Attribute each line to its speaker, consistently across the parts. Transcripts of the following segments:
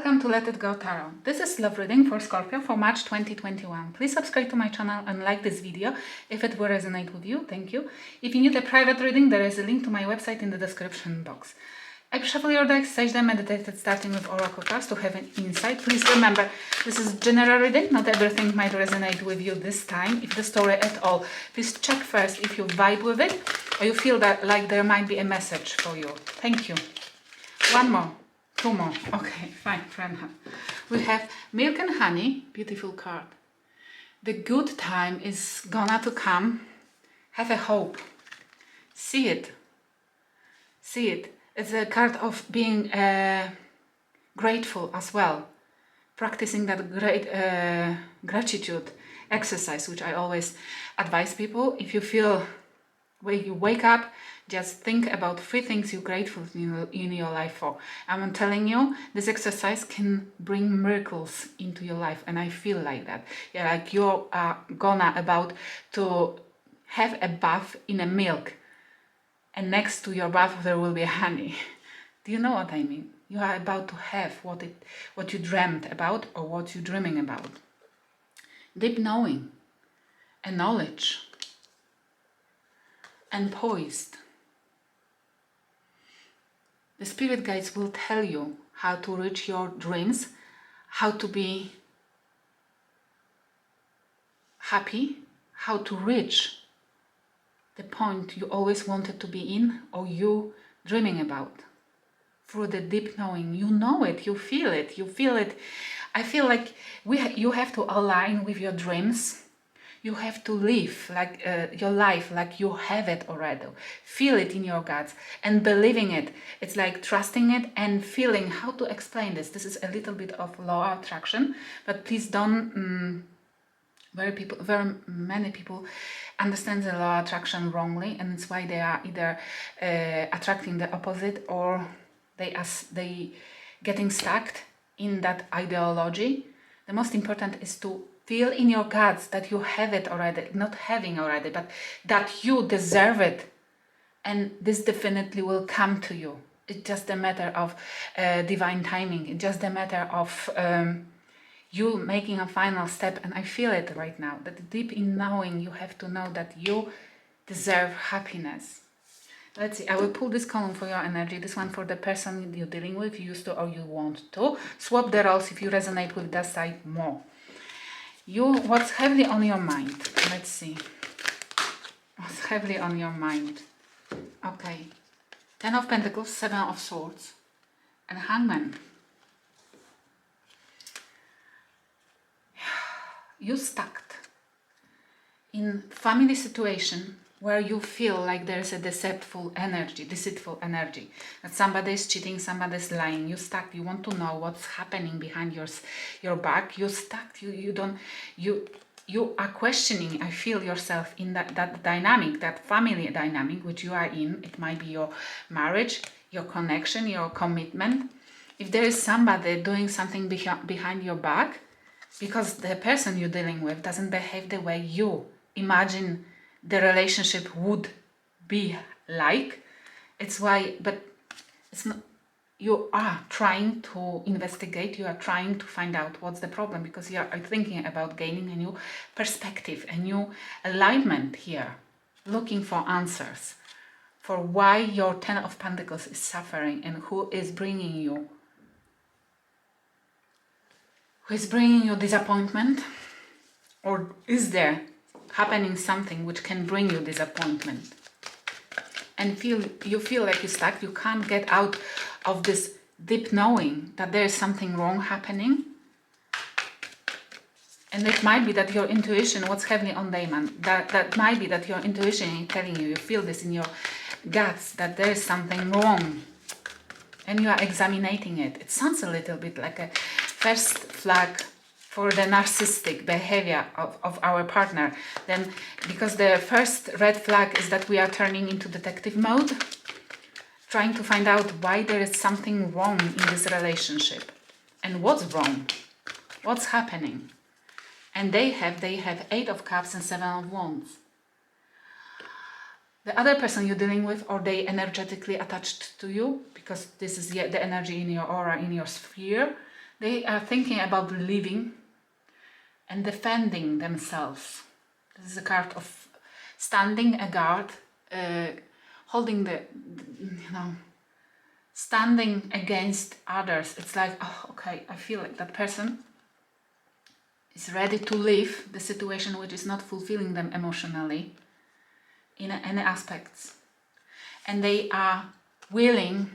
Speaker 1: welcome to Let It Go Tarot. This is love reading for Scorpio for March 2021. Please subscribe to my channel and like this video if it will resonate with you. Thank you. If you need a private reading, there is a link to my website in the description box. I shuffle your decks, sage them, meditated, starting with oracle cards to have an insight. Please remember, this is general reading. Not everything might resonate with you this time. If the story at all, please check first if you vibe with it or you feel that like there might be a message for you. Thank you. One more. Two more. Okay, fine, friend. We have milk and honey. Beautiful card. The good time is gonna to come. Have a hope. See it. See it. It's a card of being grateful as well. Practicing that great gratitude exercise, which I always advise people. If you feel when you wake up, just think about 3 things you're grateful in your life for. I'm telling you, this exercise can bring miracles into your life, and I feel like that. Yeah, like you're about to have a bath in a milk, and next to your bath there will be honey. Do you know what I mean? You are about to have what you dreamt about or what you're dreaming about. Deep knowing, and knowledge, and poised. The spirit guides will tell you how to reach your dreams, how to be happy, how to reach the point you always wanted to be in or you dreaming about. Through the deep knowing, you know it, you feel it, you feel it. I feel like you have to align with your dreams. You have to live like your life like you have it already. Feel it in your guts and believing it. It's like trusting it and feeling. How to explain this? This is a little bit of law of attraction, but please don't. Very many people understand the law of attraction wrongly, and it's why they are either attracting the opposite or they getting stuck in that ideology. The most important is to feel in your guts that you have it already, not having already, but that you deserve it. And this definitely will come to you. It's just a matter of divine timing. It's just a matter of you making a final step. And I feel it right now, that deep in knowing you have to know that you deserve happiness. Let's see, I will pull this column for your energy, this one for the person you're dealing with, you used to or you want to. Swap the roles if you resonate with that side more. What's heavily on your mind? Let's see. What's heavily on your mind? Okay. 10 of Pentacles, 7 of Swords, and Hangman. You stuck in family situation where you feel like there's a deceitful energy, that somebody is cheating, somebody is lying. You stuck. You want to know what's happening behind your back. You're stuck. You are questioning. I feel yourself in that dynamic, that family dynamic which you are in. It might be your marriage, your connection, your commitment. If there is somebody doing something behind your back, because the person you're dealing with doesn't behave the way you imagine the relationship would be like, it's why, but it's not, you are trying to investigate, you are trying to find out what's the problem, because you are thinking about gaining a new perspective, a new alignment here, looking for answers for why your 10 of Pentacles is suffering and who is bringing you disappointment, or is there happening something which can bring you disappointment, and you feel like you're stuck. You can't get out of this deep knowing that there is something wrong happening. And it might be that your intuition, what's heavily on Diamond, that might be that your intuition is telling you, you feel this in your guts, that there is something wrong, and you are examining it. It sounds a little bit like a first flag for the narcissistic behavior of our partner. Then, because the first red flag is that we are turning into detective mode, trying to find out why there is something wrong in this relationship and what's wrong, what's happening. And they have 8 of Cups and 7 of Wands. The other person you're dealing with, or they energetically attached to you, because this is the energy in your aura, in your sphere, They are thinking about living and defending themselves. This is a card of standing a guard, holding standing against others. It's like, oh, okay, I feel like that person is ready to leave the situation which is not fulfilling them emotionally in any aspects. And they are willing,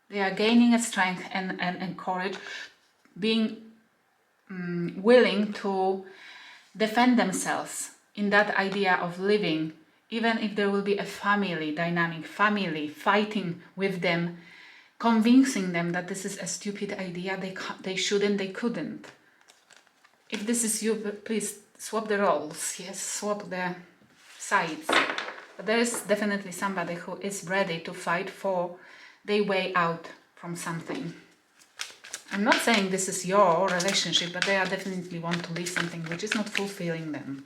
Speaker 1: they are gaining a strength and courage, being willing to defend themselves in that idea of living, even if there will be a family dynamic, family fighting with them, convincing them that this is a stupid idea, they shouldn't, they couldn't. If this is you, please swap the roles, yes, swap the sides. But there is definitely somebody who is ready to fight for their way out from something. I'm not saying this is your relationship, but they are definitely want to leave something which is not fulfilling them.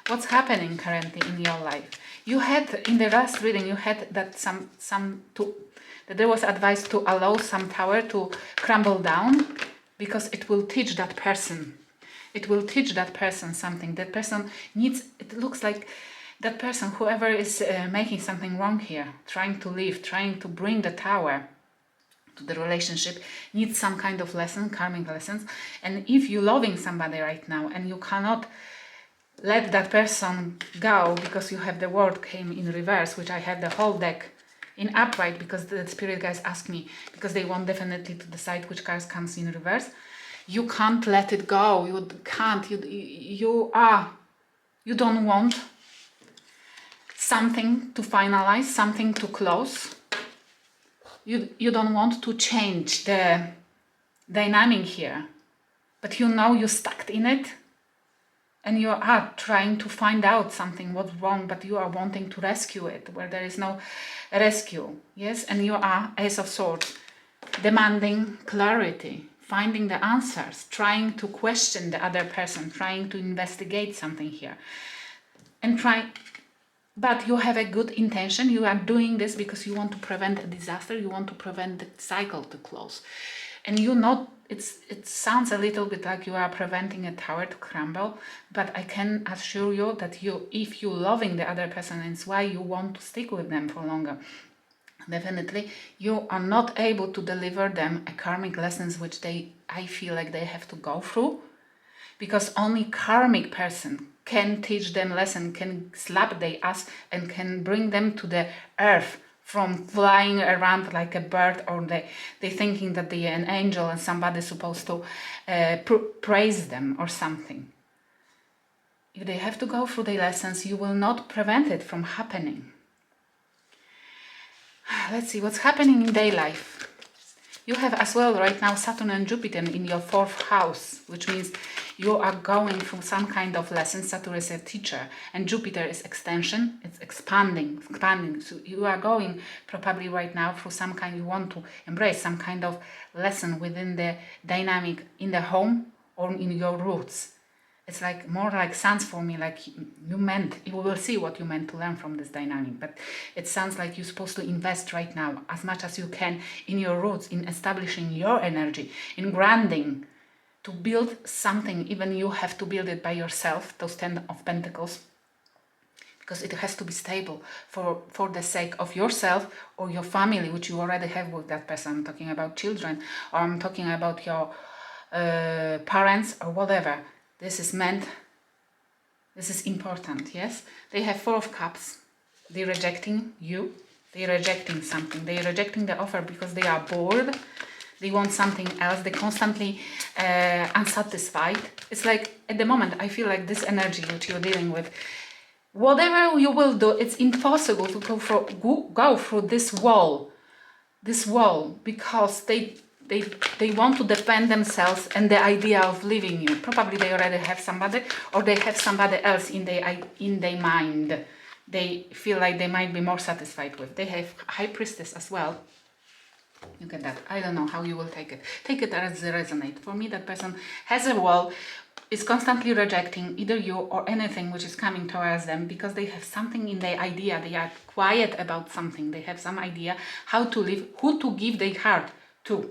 Speaker 1: What's happening currently in your life? You had, in the last reading, you had that that there was advice to allow some tower to crumble down, because it will teach that person. It will teach that person something. That person needs, it looks like that person, whoever is making something wrong here, trying to leave, trying to bring the tower to the relationship, needs some kind of lesson, karmic lessons. And if you're loving somebody right now and you cannot let that person go because you have the word came in reverse, which I have the whole deck in upright because the spirit guys ask me, because they want definitely to decide which cards comes in reverse. You can't let it go. You can't. You don't want something to finalize, something to close. You don't want to change the dynamic here, but you know you're stuck in it, and you are trying to find out something what's wrong, but you are wanting to rescue it where there is no rescue. Yes, and you are Ace of Swords, demanding clarity, finding the answers, trying to question the other person, trying to investigate something here, and but you have a good intention. You are doing this because you want to prevent a disaster. You want to prevent the cycle to close. And it sounds a little bit like you are preventing a tower to crumble, but I can assure you that if you're loving the other person, and it's why you want to stick with them for longer, definitely you are not able to deliver them a karmic lessons which I feel like they have to go through, because only karmic person can teach them lesson, can slap their ass and can bring them to the earth from flying around like a bird, or they thinking that they are an angel and somebody's supposed to praise them or something. If they have to go through the lessons, you will not prevent it from happening. Let's see what's happening in their life. You have as well right now Saturn and Jupiter in your 4th house, which means you are going through some kind of lesson. Saturn is a teacher and Jupiter is extension. It's expanding. So you are going probably right now through some kind, you want to embrace some kind of lesson within the dynamic in the home or in your roots. It's like more like sounds for me like you will see what you meant to learn from this dynamic, but it sounds like you're supposed to invest right now as much as you can in your roots, in establishing your energy, in grounding, to build something. Even you have to build it by yourself, those 10 of Pentacles, because it has to be stable for the sake of yourself or your family, which you already have with that person. I'm talking about children, or I'm talking about your parents or whatever. This is meant, this is important, yes? They have 4 of Cups. They're rejecting you. They're rejecting something. They're rejecting the offer because they are bored. They want something else. They're constantly unsatisfied. It's like, at the moment, I feel like this energy that you're dealing with, whatever you will do, it's impossible to go through this wall, because they want to defend themselves and the idea of leaving you. Probably they already have somebody, or they have somebody else in their mind. They feel like they might be more satisfied with. They have High Priestess as well. Look at that. I don't know how you will take it. Take it as it resonates. For me, that person has a wall, is constantly rejecting either you or anything which is coming towards them, because they have something in their idea. They are quiet about something. They have some idea how to live, who to give their heart to.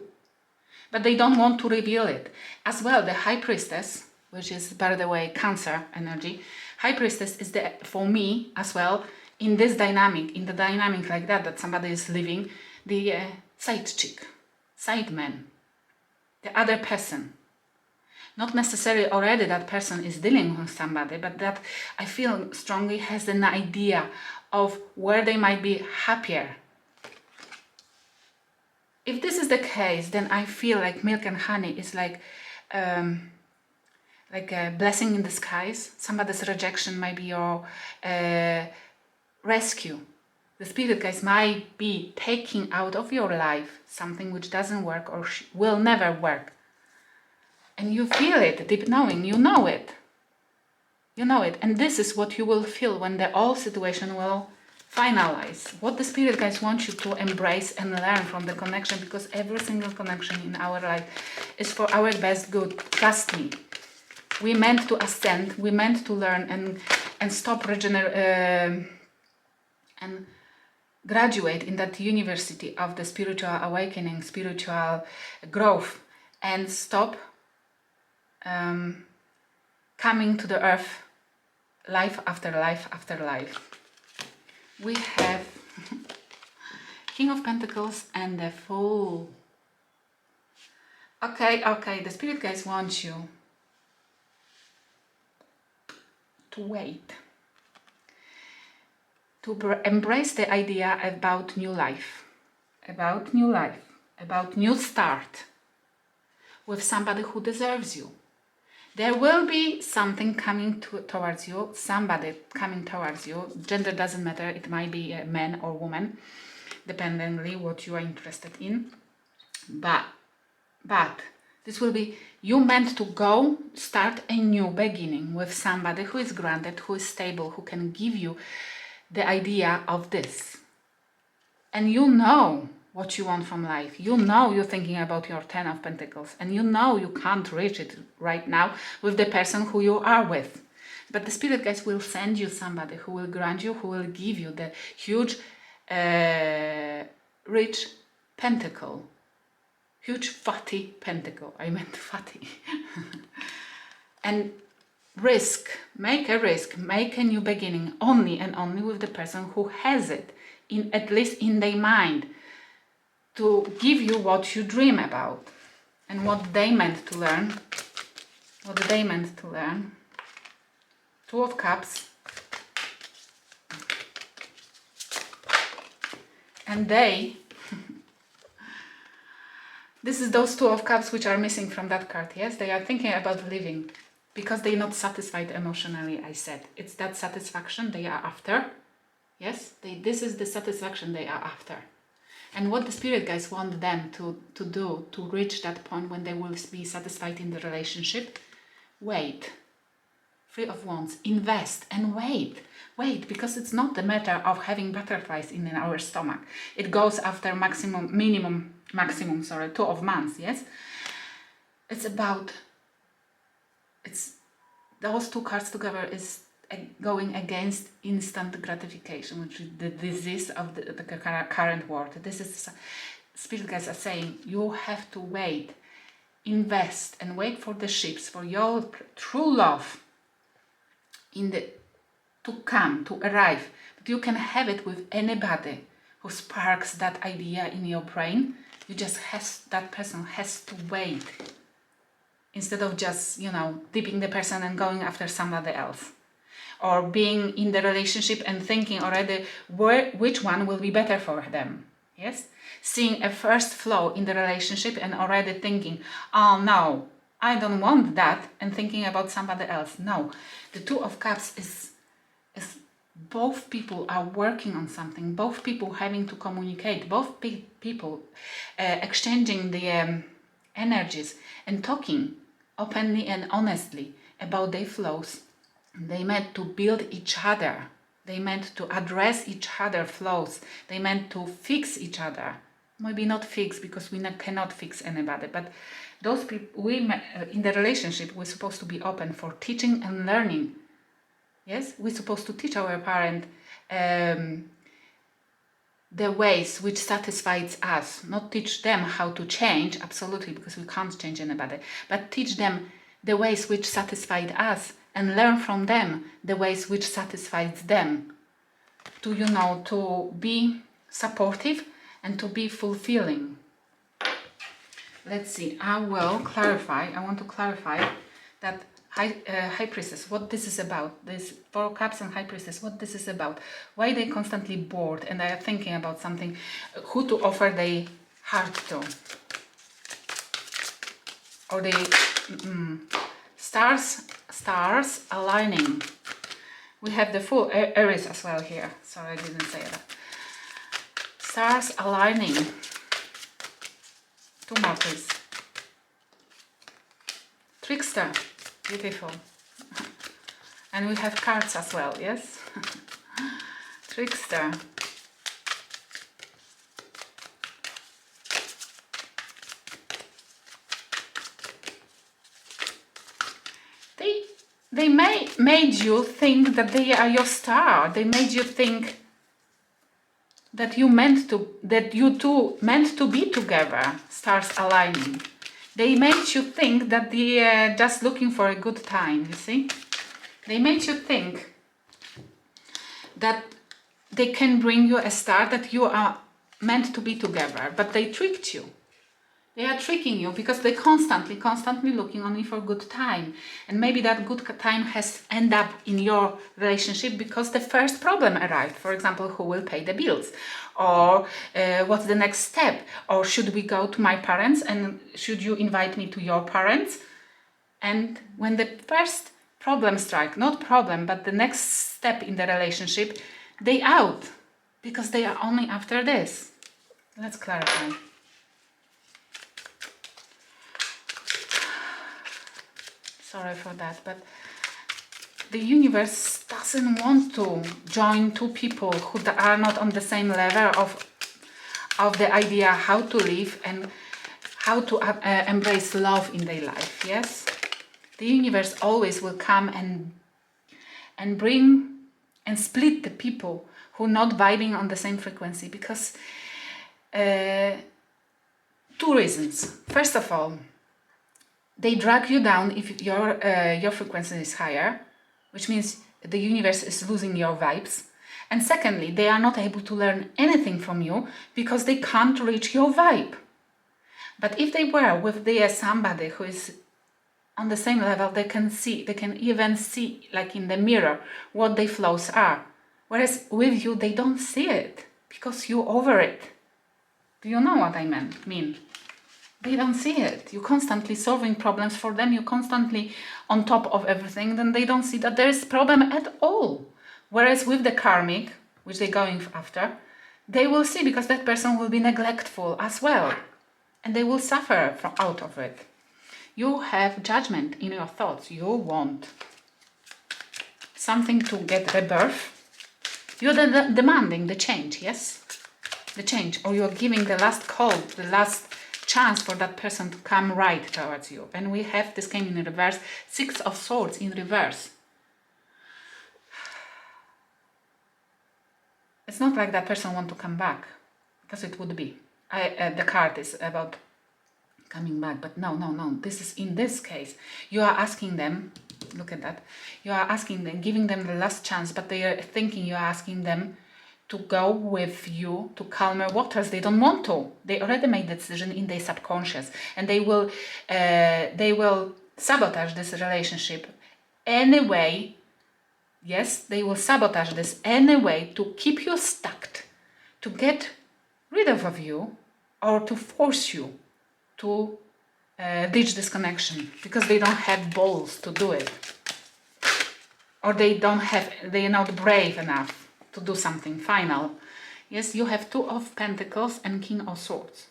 Speaker 1: but they don't want to reveal it. As well, the High Priestess, which is, by the way, Cancer energy, High Priestess is for me as well, in this dynamic, in the dynamic like that somebody is living, the side chick, side man, the other person. Not necessarily already that person is dealing with somebody, but that I feel strongly has an idea of where they might be happier. If this is the case, then I feel like milk and honey is like a blessing in disguise. Somebody's rejection might be your rescue. The spirit guides might be taking out of your life something which doesn't work or will never work. And you feel it, deep knowing, you know it. You know it. And this is what you will feel when the whole situation will finalize. What the spirit guides want you to embrace and learn from the connection, because every single connection in our life is for our best good. Trust me. We meant to ascend, we meant to learn and stop and graduate in that university of the spiritual awakening, spiritual growth, and stop coming to the earth life after life after life. We have King of Pentacles and the Fool. Okay, the spirit guides want you to wait, to embrace the idea about new life, about new start with somebody who deserves you. There will be something coming towards you, somebody coming towards you. Gender doesn't matter, it might be a man or woman, dependingly what you are interested in. But this will be, you meant to go start a new beginning with somebody who is grounded, who is stable, who can give you the idea of this. And you know what you want from life. You know you're thinking about your 10 of Pentacles, and you know you can't reach it right now with the person who you are with. But the spirit guides will send you somebody who will grant you, who will give you the huge, rich pentacle. Huge fatty pentacle. I meant fatty. And make a new beginning only and only with the person who has it, at least in their mind, to give you what you dream about and what they meant to learn. Two of Cups. And this is those Two of Cups which are missing from that card, yes? They are thinking about leaving because they're not satisfied emotionally, I said. It's that satisfaction they are after, yes? This is the satisfaction they are after. And what the spirit guides want them to do to reach that point when they will be satisfied in the relationship, wait. Three of Wands, invest and wait, because it's not the matter of having butterflies in our stomach. It goes after maximum, 2 of months, yes? Those two cards together is going against instant gratification, which is the disease of the current world. This is, spirit guides are saying, you have to wait, invest and wait for the ships, for your true love to arrive. But you can have it with anybody who sparks that idea in your brain. That person has to wait, instead of just, dipping the person and going after somebody else. Or being in the relationship and thinking already which one will be better for them. Yes? Seeing a first flow in the relationship and already thinking, oh no, I don't want that, and thinking about somebody else. No. The Two of Cups is both people are working on something, both people having to communicate, both people exchanging the energies and talking openly and honestly about their flows. They meant to build each other. They meant to address each other's flaws. They meant to fix each other. Maybe not fix, because we cannot fix anybody, but those people, in the relationship, we're supposed to be open for teaching and learning. Yes, we're supposed to teach our parent the ways which satisfies us, not teach them how to change, absolutely, because we can't change anybody, but teach them the ways which satisfied us and learn from them the ways which satisfies them. To, you know, to be supportive and to be fulfilling. Let's see, I want to clarify that High Priestess, what this is about, this Four Cups and High Priestess, what this is about, why they constantly bored and they are thinking about something, who to offer their heart to, or the stars aligning. We have the full Aries as well here, sorry I didn't say that. Stars aligning. Two more please. Trickster, beautiful. And we have cards as well, yes? Trickster. They made you think that they are your star. They made you think that you two meant to be together, stars aligning. They made you think that they are just looking for a good time, you see? They made you think that they can bring you a star, that you are meant to be together, but they tricked you. They are tricking you because they constantly looking only for good time. And maybe that good time has ended up in your relationship because the first problem arrived. For example, who will pay the bills? Or what's the next step? Or should we go to my parents and should you invite me to your parents? And when the first problem strike, not problem, but the next step in the relationship, they out because they are only after this. Let's clarify. Sorry for that, but the universe doesn't want to join two people who are not on the same level of the idea how to live and how to embrace love in their life, yes? The universe always will come and bring and split the people who are not vibing on the same frequency because two reasons. First of all, they drag you down if your frequency is higher, which means the universe is losing your vibes. And secondly, they are not able to learn anything from you because they can't reach your vibe. But if they were with somebody who is on the same level, they can even see, like in the mirror, what their flaws are. Whereas with you, they don't see it because you're over it. Do you know what I mean? They don't see it. You're constantly solving problems for them. You're constantly on top of everything. Then they don't see that there is problem at all. Whereas with the karmic, which they're going after, they will see because that person will be neglectful as well. And they will suffer out of it. You have judgment in your thoughts. You want something to get rebirth. You're demanding the change, yes? The change. Or you're giving the last call, the last chance for that person to come right towards you. And we have this came in reverse, 6 of Swords in reverse. It's not like that person want to come back, because it would be. The card is about coming back, but no. This is in this case. You are asking them, look at that. You are asking them, giving them the last chance, but they are thinking you are asking them to go with you to calmer waters. They don't want to. They already made the decision in their subconscious, and they will sabotage this relationship anyway. Yes, they will sabotage this anyway to keep you stuck, to get rid of you, or to force you to ditch this connection because they don't have balls to do it, or they are not brave enough to do something final. Yes, you have 2 of Pentacles and King of Swords.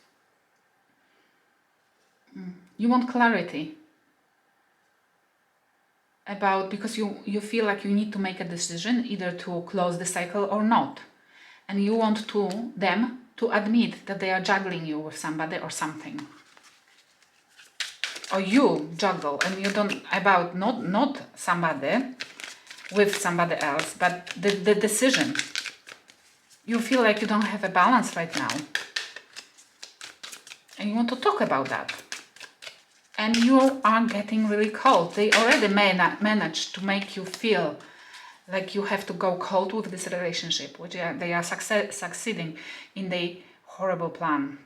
Speaker 1: You want clarity about, because you feel like you need to make a decision either to close the cycle or not. And you want them to admit that they are juggling you with somebody or something. Or you juggle and you don't, about not somebody with somebody else, but the decision. you feel like you don't have a balance right now. And you want to talk about that. And you are getting really cold. They already managed to make you feel like you have to go cold with this relationship, which they are succeeding in their horrible plan.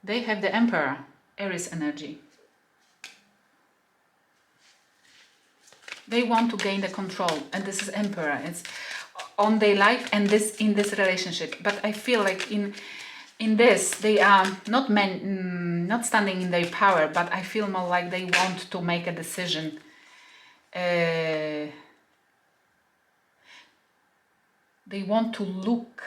Speaker 1: They have the Emperor, Aries energy. They want to gain the control, and this is Emperor. It's on their life and this in this relationship. But I feel like in this they are not not standing in their power, but I feel more like they want to make a decision. They want to look.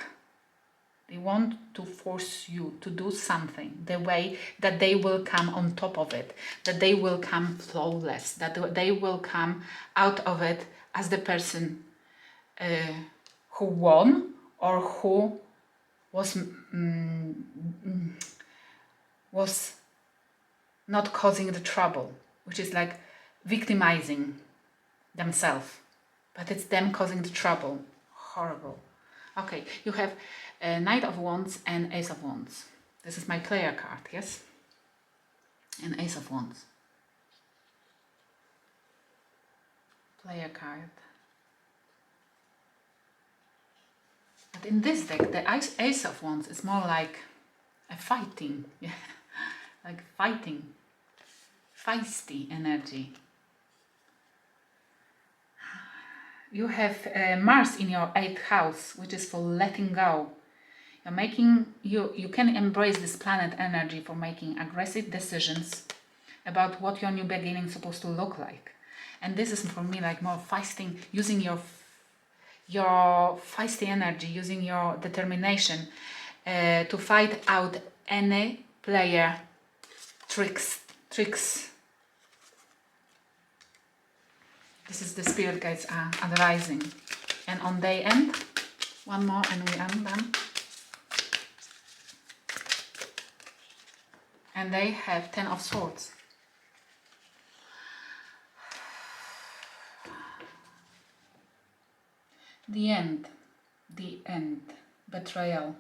Speaker 1: They want to force you to do something the way that they will come on top of it, that they will come flawless, that they will come out of it as the person who won or who was not causing the trouble, which is like victimizing themselves, but it's them causing the trouble. Horrible. Okay, you have Knight of Wands and Ace of Wands. This is my player card, yes? And Ace of Wands. Player card. But in this deck, the Ace of Wands is more like a fighting, yeah, like fighting, feisty energy. You have Mars in your 8th house, which is for letting go. You're making, you can embrace this planet energy for making aggressive decisions about what your new beginning is supposed to look like. And this is for me like more feisting, using your feisty energy, using your determination to fight out any player tricks. This is the spirit guides are advising. And on day end, one more and we are done. And they have 10 of Swords. The end, betrayal.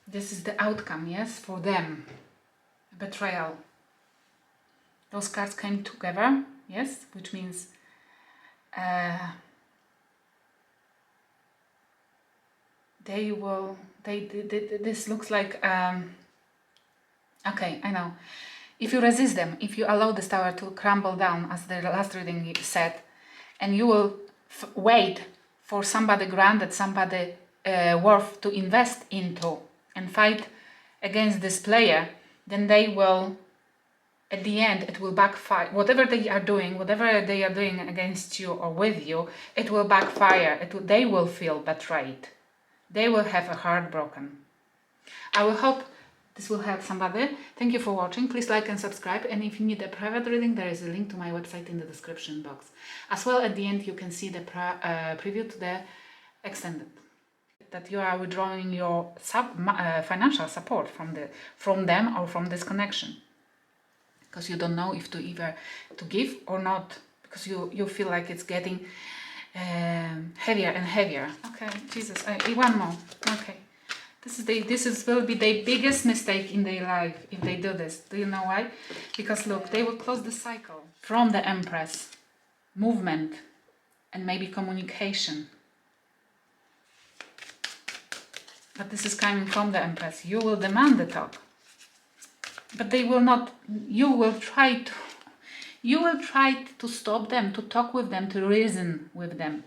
Speaker 1: This is the outcome, yes, for them. Betrayal. Those cards came together, yes, which means this looks like, okay, I know. If you resist them, if you allow this tower to crumble down, as the last reading said, and you will wait for somebody granted, somebody worth to invest into and fight against this player, then they will, at the end, it will backfire. Whatever they are doing against you or with you, it will backfire. They will feel betrayed. They will have a heart broken. I will hope this will help somebody. Thank you for watching. Please like and subscribe. And if you need a private reading, there is a link to my website in the description box. As well, at the end, you can see the preview to the extended. That you are withdrawing your financial support from them or from this connection. Because you don't know if to either to give or not. Because you feel like it's getting heavier and heavier. Okay, Jesus, one more. Okay, this will be the biggest mistake in their life if they do this. Do you know why? Because look, they will close the cycle from the Empress, movement, and maybe communication. But this is coming from the Empress. You will demand the talk, but they will not. You will try to stop them, to talk with them, to reason with them.